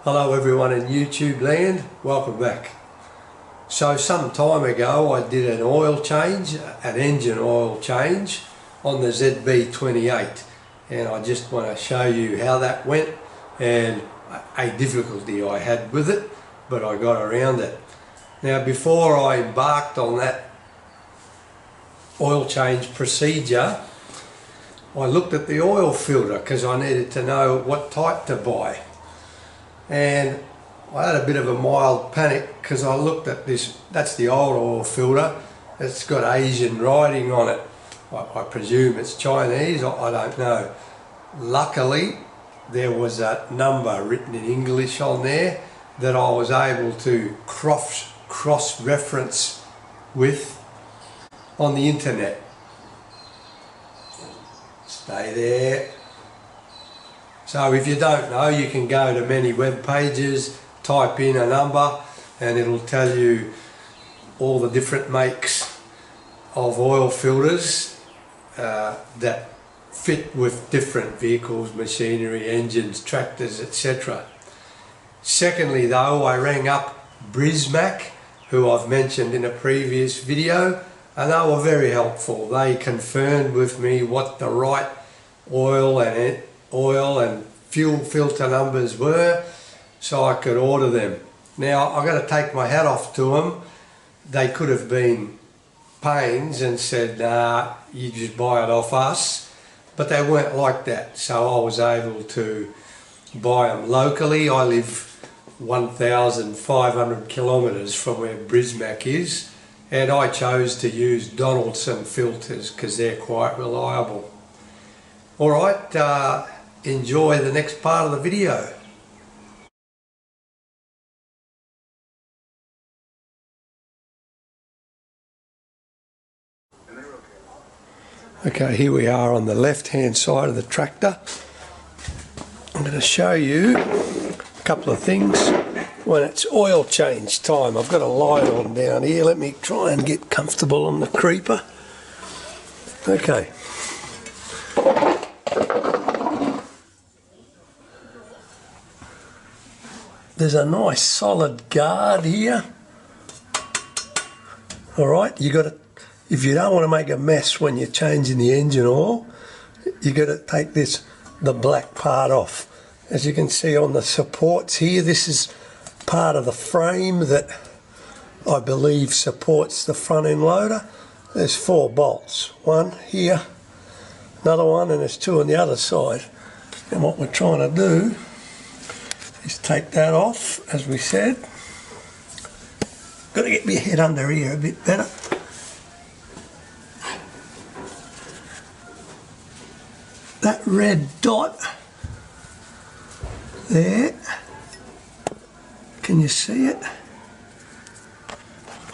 Hello everyone in YouTube land, welcome back. So some time ago I did an oil change, an engine oil change on the ZB28, and I just want to show you how that went and a difficulty I had with it, but I got around it. Now before I embarked on that oil change procedure, I looked at the oil filter because I needed to know what type to buy. And I had a bit of a mild panic because I looked at this, that's the old oil filter, it's got Asian writing on it. I presume it's Chinese, I don't know. Luckily there was a number written in English on there that I was able to cross-reference with on the internet. Stay there. So if you don't know, you can go to many web pages, type in a number and it'll tell you all the different makes of oil filters that fit with different vehicles, machinery, engines, tractors, etc. Secondly though, I rang up Brismac, who I've mentioned in a previous video, and they were very helpful. They confirmed with me what the right oil and fuel filter numbers were, so I could order them. Now I've got to take my hat off to them. They could have been pains and said, nah, you just buy it off us, but they weren't like that, so I was able to buy them locally. I live 1,500 kilometres from where Brismac is, and I chose to use Donaldson filters because they're quite reliable. Alright, enjoy the next part of the video. Okay, here we are on the left hand side of the tractor. I'm going to show you a couple of things when it's oil change time. I've got a light on down here. Let me try and get comfortable on the creeper. Okay. There's a nice solid guard here. Alright, you got to, if you don't want to make a mess when you're changing the engine oil, you got to take the black part off. As you can see on the supports here, this is part of the frame that I believe supports the front end loader. There's 4 bolts, one here, another one, and there's 2 on the other side. And what we're trying to do is take that off, as we said. Got to get my head under here a bit better. That red dot there, can you see it?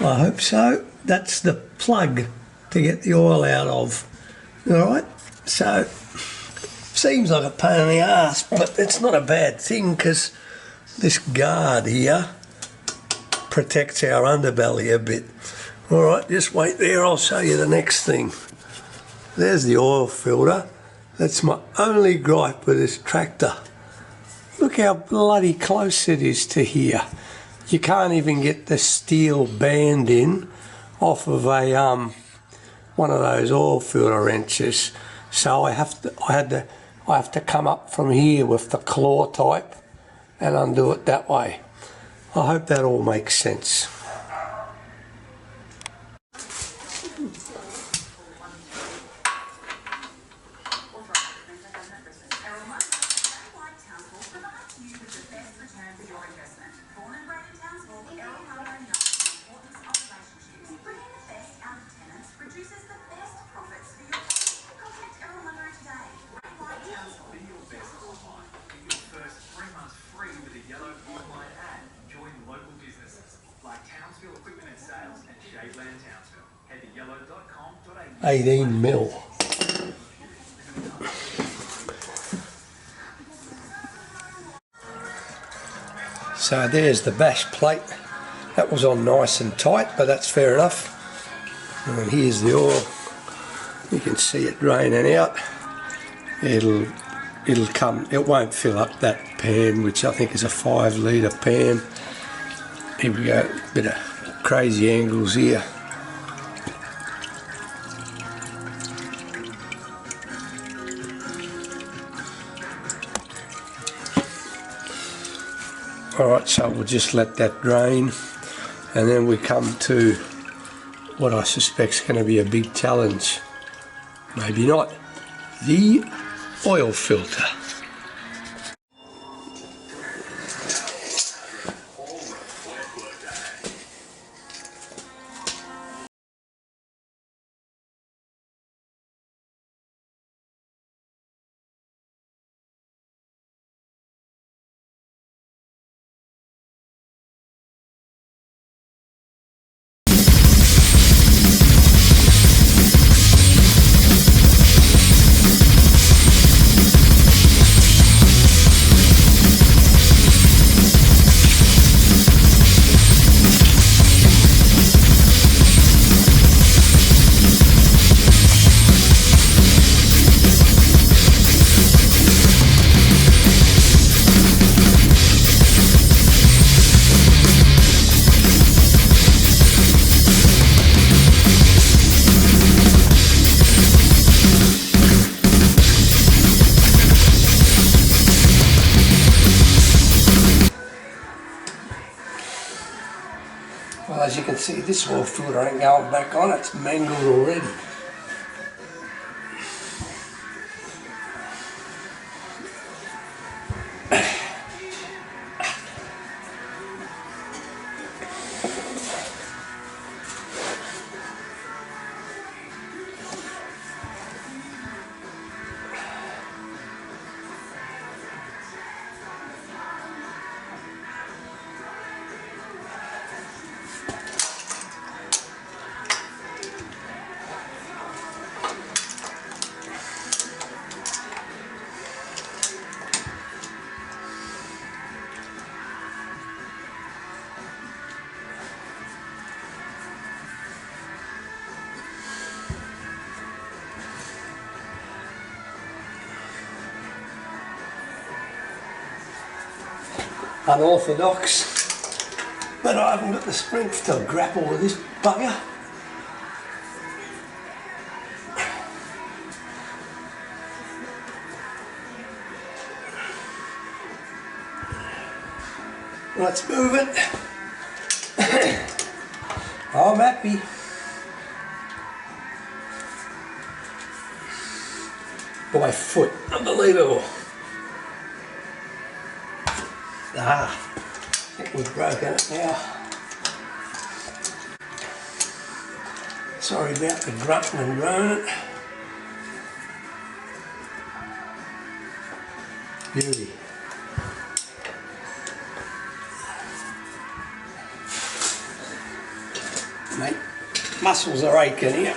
I hope so. That's the plug to get the oil out of. Alright, so seems like a pain in the ass, but it's not a bad thing because this guard here protects our underbelly a bit. Alright, just wait there, I'll show you the next thing. There's the oil filter. That's my only gripe with this tractor. Look how bloody close it is to here. You can't even get the steel band in off of a one of those oil filter wrenches. So I have to come up from here with the claw type and undo it that way. I hope that all makes sense. .8 18 mil. So there's the bash plate. That was on nice and tight, but that's fair enough. And here's the oil. You can see it draining out. It'll it won't fill up that pan, which I think is a 5 litre pan. Here we go, bit of crazy angles here. Alright, so we'll just let that drain, and then we come to what I suspect is going to be a big challenge. Maybe not. The oil filter. Well, as you can see, this oil filter ain't going back on, it's mangled already. Unorthodox, but I haven't got the strength to grapple with this bugger. Let's move it. I'm happy. By foot, unbelievable. I think we've broken it now. Sorry about the grunting and groaning. Beauty. Mate, muscles are aching here.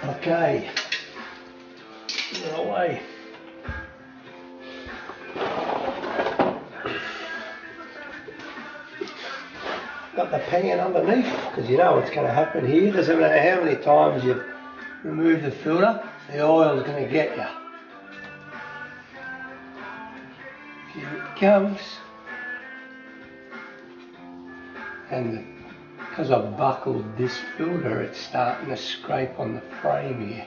Okay, get it away. Got the pan underneath, because you know what's going to happen here. Doesn't matter how many times you've removed the filter, the oil's going to get you. Here it comes. And because I've buckled this filter, it's starting to scrape on the frame here.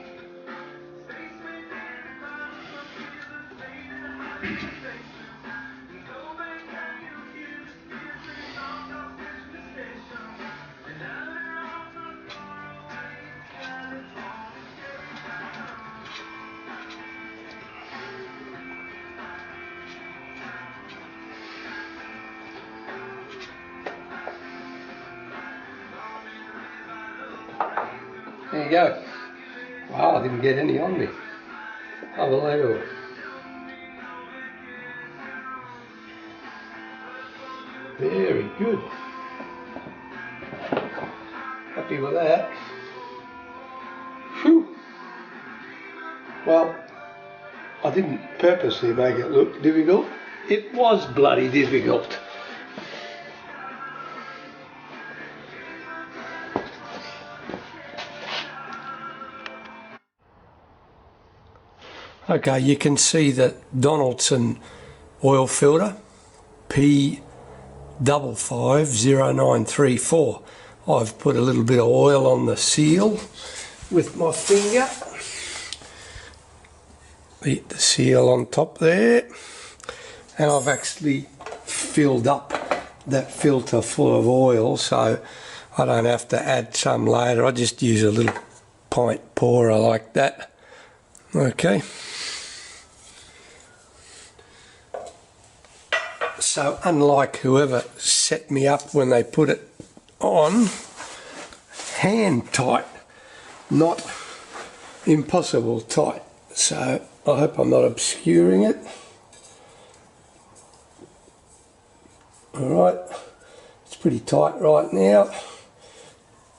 you go. Wow, I didn't get any on me. Unbelievable. Very good. Happy with that. Whew. Well, I didn't purposely make it look difficult. It was bloody difficult. Okay, you can see the Donaldson oil filter, P550934. I've put a little bit of oil on the seal with my finger. Hit the seal on top there. And I've actually filled up that filter full of oil, so I don't have to add some later. I just use a little pint pourer like that. Okay. So unlike whoever set me up when they put it on, hand tight, not impossible tight. So I hope I'm not obscuring it. Alright, it's pretty tight right now.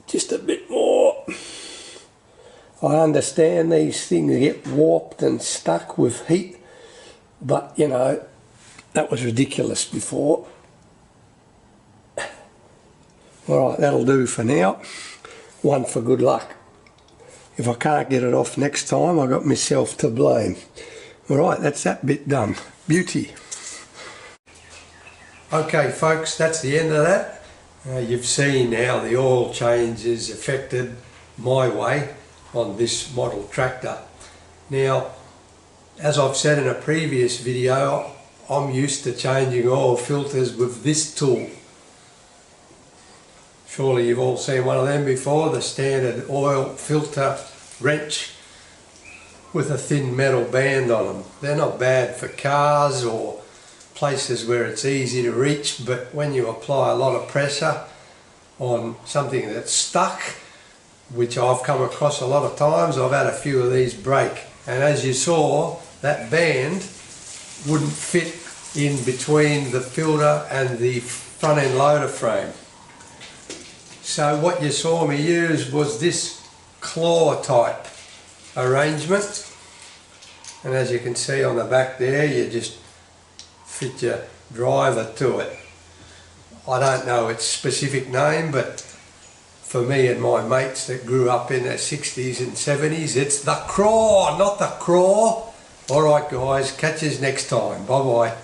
Just a bit more. I understand these things get warped and stuck with heat, but you know, that was ridiculous before. Alright, that'll do for now. One for good luck. If I can't get it off next time, I got myself to blame. Alright, that's that bit done. Beauty. Okay folks, that's the end of that. You've seen how the oil change is affected my way on this model tractor. Now, as I've said in a previous video, I'm used to changing oil filters with this tool. Surely you've all seen one of them before, the standard oil filter wrench with a thin metal band on them. They're not bad for cars or places where it's easy to reach, but when you apply a lot of pressure on something that's stuck, which I've come across a lot of times, I've had a few of these break. And as you saw, that band wouldn't fit in between the filter and the front end loader frame. So what you saw me use was this claw type arrangement, and as you can see on the back there, you just fit your driver to it. I don't know its specific name, but for me and my mates that grew up in the 60s and 70s, it's the craw, not the craw. Alright guys, catch us next time. Bye bye.